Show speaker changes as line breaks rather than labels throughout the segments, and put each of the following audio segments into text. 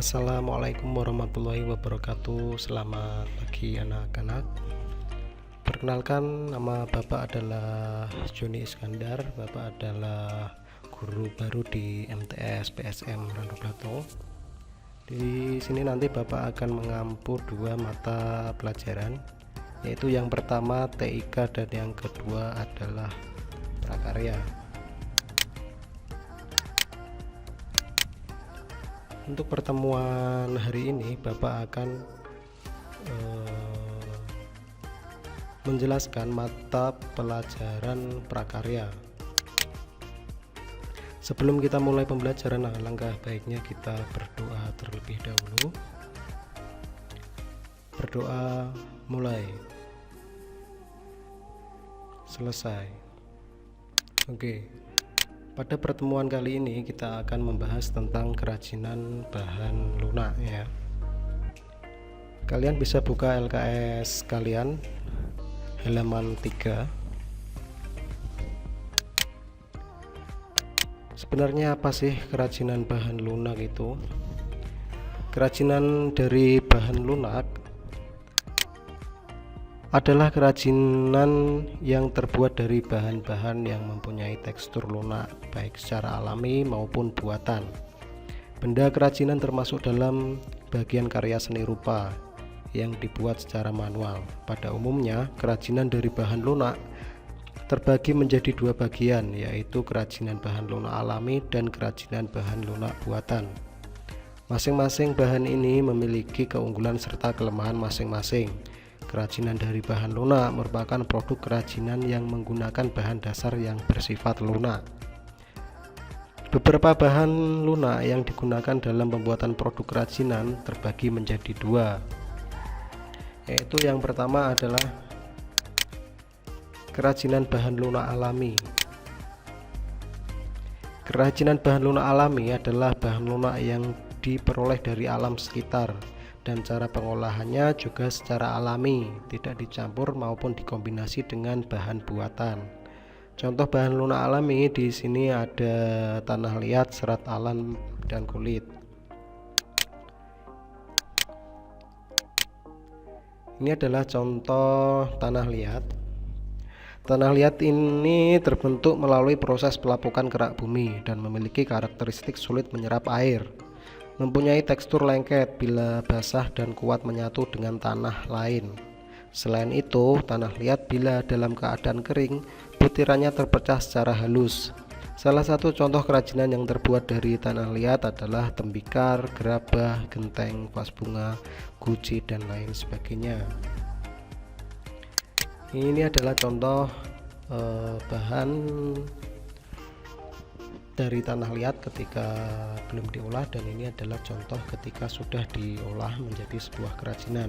Assalamualaikum warahmatullahi wabarakatuh. Selamat pagi anak-anak. Perkenalkan, nama Bapak adalah Joni Iskandar. Bapak adalah guru baru di MTS PSM Rando Plato. Di sini nanti Bapak akan mengampu dua mata pelajaran, yaitu yang pertama TIK dan yang kedua adalah prakarya. Untuk pertemuan hari ini Bapak akan menjelaskan mata pelajaran prakarya. Sebelum kita mulai pembelajaran, alangkah baiknya kita berdoa terlebih dahulu. Berdoa mulai. Selesai. Oke. Pada pertemuan kali ini kita akan membahas tentang kerajinan bahan lunak ya. Kalian bisa buka LKS kalian halaman 3. Sebenarnya apa sih kerajinan bahan lunak itu? Kerajinan dari bahan lunak adalah kerajinan yang terbuat dari bahan-bahan yang mempunyai tekstur lunak, baik secara alami maupun buatan. Benda kerajinan termasuk dalam bagian karya seni rupa yang dibuat secara manual. Pada umumnya, kerajinan dari bahan lunak terbagi menjadi dua bagian, yaitu kerajinan bahan lunak alami dan kerajinan bahan lunak buatan. Masing-masing bahan ini memiliki keunggulan serta kelemahan masing-masing. Kerajinan dari bahan lunak merupakan produk kerajinan yang menggunakan bahan dasar yang bersifat lunak. Beberapa bahan lunak yang digunakan dalam pembuatan produk kerajinan terbagi menjadi dua, yaitu yang pertama adalah kerajinan bahan lunak alami. Kerajinan bahan lunak alami adalah bahan lunak yang diperoleh dari alam sekitar, dan cara pengolahannya juga secara alami, tidak dicampur maupun dikombinasi dengan bahan buatan. Contoh bahan lunak alami di sini ada tanah liat, serat alam, dan kulit. Ini adalah contoh tanah liat. Tanah liat ini terbentuk melalui proses pelapukan kerak bumi dan memiliki karakteristik sulit menyerap air. Mempunyai tekstur lengket bila basah dan kuat menyatu dengan tanah lain. Selain itu, tanah liat bila dalam keadaan kering, butirannya terpecah secara halus. Salah satu contoh kerajinan yang terbuat dari tanah liat adalah tembikar, gerabah, genteng, vas bunga, guci, dan lain sebagainya. Ini adalah contoh bahan dari tanah liat ketika belum diolah, dan ini adalah contoh ketika sudah diolah menjadi sebuah kerajinan.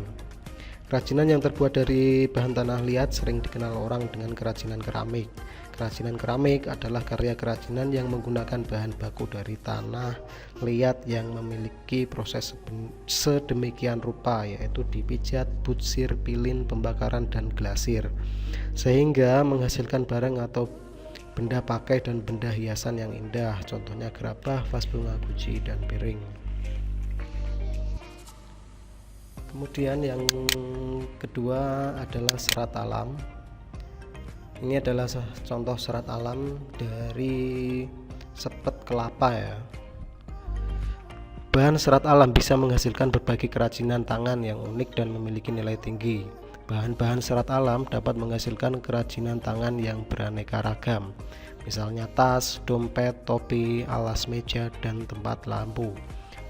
Kerajinan yang terbuat dari bahan tanah liat sering dikenal orang dengan kerajinan keramik. Kerajinan keramik adalah karya kerajinan yang menggunakan bahan baku dari tanah liat yang memiliki proses sedemikian rupa, yaitu dipijat, butsir, pilin, pembakaran, dan glasir, sehingga menghasilkan barang atau benda pakai dan benda hiasan yang indah. Contohnya gerabah, vas bunga, guci, dan piring. Kemudian yang kedua adalah serat alam. Ini adalah contoh serat alam dari sepet kelapa ya. Bahan serat alam bisa menghasilkan berbagai kerajinan tangan yang unik dan memiliki nilai tinggi. Bahan-bahan serat alam dapat menghasilkan kerajinan tangan yang beraneka ragam, misalnya tas, dompet, topi, alas meja, dan tempat lampu.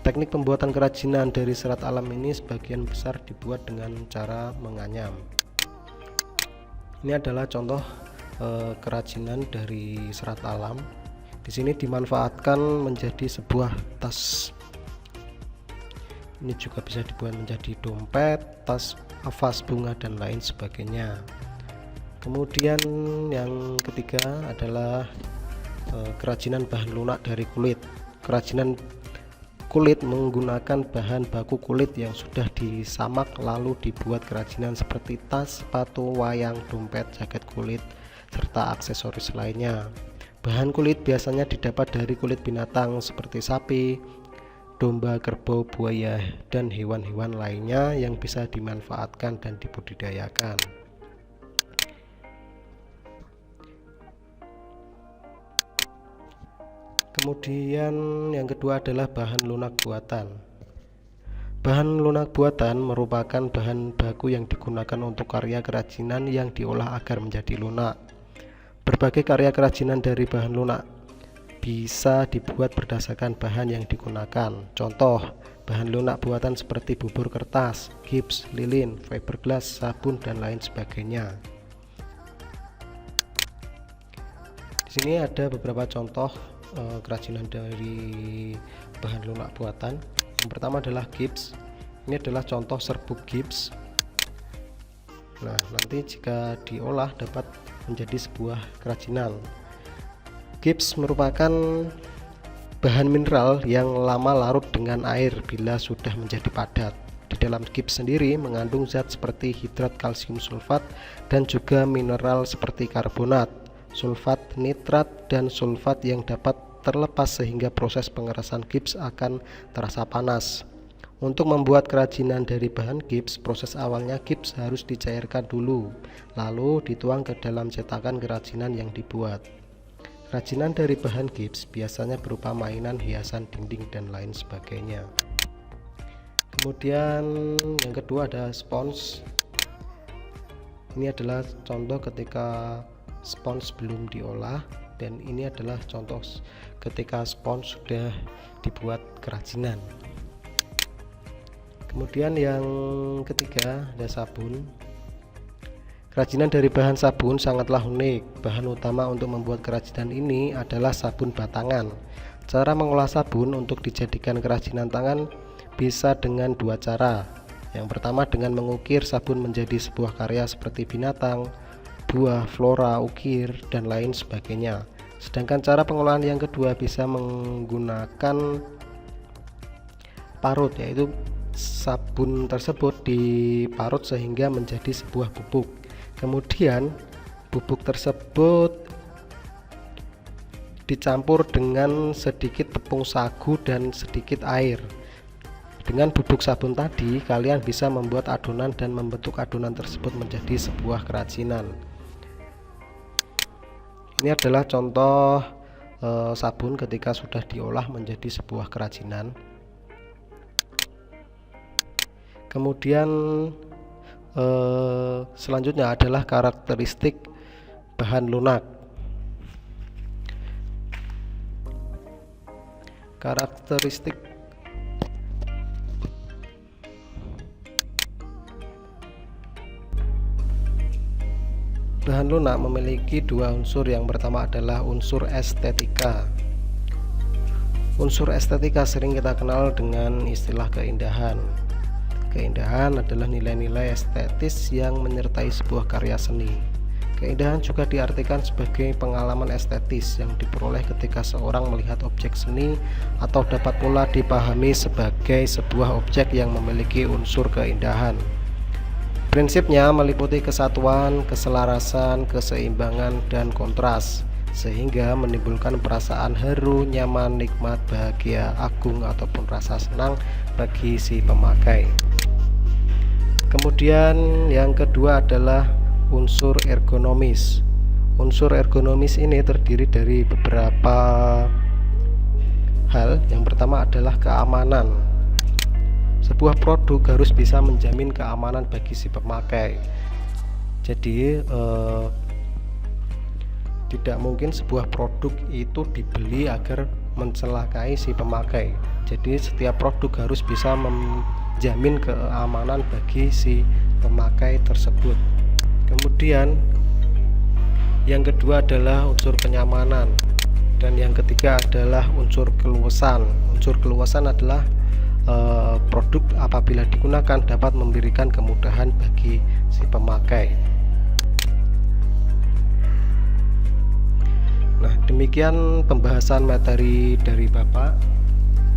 Teknik pembuatan kerajinan dari serat alam ini sebagian besar dibuat dengan cara menganyam. Ini adalah contoh kerajinan dari serat alam. Di sini dimanfaatkan menjadi sebuah tas. Ini juga bisa dibuat menjadi dompet, tas, vas bunga, dan lain sebagainya. Kemudian yang ketiga adalah kerajinan bahan lunak dari kulit. Kerajinan kulit menggunakan bahan baku kulit yang sudah disamak lalu dibuat kerajinan seperti tas, sepatu, wayang, dompet, jaket kulit, serta aksesoris lainnya. Bahan kulit biasanya didapat dari kulit binatang seperti sapi, domba, kerbau, buaya, dan hewan-hewan lainnya yang bisa dimanfaatkan dan dibudidayakan. Kemudian yang kedua adalah bahan lunak buatan. Bahan lunak buatan merupakan bahan baku yang digunakan untuk karya kerajinan yang diolah agar menjadi lunak. Berbagai karya kerajinan dari bahan lunak bisa dibuat berdasarkan bahan yang digunakan. Contoh, bahan lunak buatan seperti bubur kertas, gips, lilin, fiberglass, sabun, dan lain sebagainya. Di sini ada beberapa contoh kerajinan dari bahan lunak buatan. Yang pertama adalah gips. Ini adalah contoh serbuk gips. Nah, nanti jika diolah dapat menjadi sebuah kerajinan. Gips merupakan bahan mineral yang lama larut dengan air bila sudah menjadi padat. Di dalam gips sendiri mengandung zat seperti hidrat kalsium sulfat dan juga mineral seperti karbonat, sulfat, nitrat, dan sulfat yang dapat terlepas sehingga proses pengerasan gips akan terasa panas. Untuk membuat kerajinan dari bahan gips, proses awalnya gips harus dicairkan dulu, lalu dituang ke dalam cetakan kerajinan yang dibuat. Kerajinan dari bahan gips biasanya berupa mainan, hiasan dinding, dan lain sebagainya. Kemudian yang kedua ada spons. Ini adalah contoh ketika spons belum diolah, dan ini adalah contoh ketika spons sudah dibuat kerajinan. Kemudian yang ketiga ada sabun. Kerajinan dari bahan sabun sangatlah unik. Bahan utama untuk membuat kerajinan ini adalah sabun batangan. Cara mengolah sabun untuk dijadikan kerajinan tangan bisa dengan dua cara. Yang pertama dengan mengukir sabun menjadi sebuah karya seperti binatang, buah, flora, ukir, dan lain sebagainya. Sedangkan cara pengolahan yang kedua bisa menggunakan parut, yaitu sabun tersebut diparut sehingga menjadi sebuah bubuk. Kemudian bubuk tersebut dicampur dengan sedikit tepung sagu dan sedikit air. Dengan bubuk sabun tadi, kalian bisa membuat adonan dan membentuk adonan tersebut menjadi sebuah kerajinan. Ini adalah contoh sabun ketika sudah diolah menjadi sebuah kerajinan. Kemudian selanjutnya adalah karakteristik bahan lunak. Karakteristik bahan lunak memiliki dua unsur. Yang pertama adalah unsur estetika. Unsur estetika sering kita kenal dengan istilah keindahan. Keindahan adalah nilai-nilai estetis yang menyertai sebuah karya seni. Keindahan juga diartikan sebagai pengalaman estetis yang diperoleh ketika seorang melihat objek seni, atau dapat pula dipahami sebagai sebuah objek yang memiliki unsur keindahan. Prinsipnya meliputi kesatuan, keselarasan, keseimbangan, dan kontras, sehingga menimbulkan perasaan haru, nyaman, nikmat, bahagia, agung, ataupun rasa senang bagi si pemakai. Kemudian yang kedua adalah unsur ergonomis. Unsur ergonomis ini terdiri dari beberapa hal. Yang pertama adalah keamanan. Sebuah produk harus bisa menjamin keamanan bagi si pemakai. Jadi tidak mungkin sebuah produk itu dibeli agar mencelakai si pemakai. Jadi setiap produk harus bisa menjamin keamanan bagi si pemakai tersebut. Kemudian yang kedua adalah unsur kenyamanan, dan yang ketiga adalah unsur keluasan. Unsur keluasan adalah produk apabila digunakan dapat memberikan kemudahan bagi si pemakai. Nah, demikian pembahasan materi dari Bapak.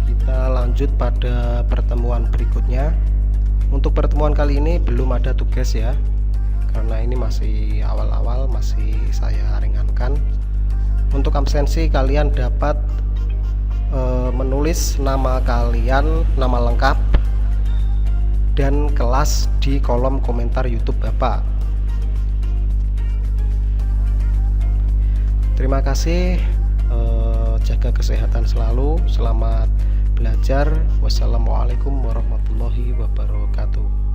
Kita lanjut pada pertemuan berikutnya. Untuk pertemuan kali ini belum ada tugas ya, karena ini masih awal-awal, masih saya ringankan. Untuk absensi kalian dapat menulis nama kalian, nama lengkap dan kelas di kolom komentar YouTube Bapak. Terima kasih, jaga kesehatan selalu, selamat belajar. Wassalamualaikum warahmatullahi wabarakatuh.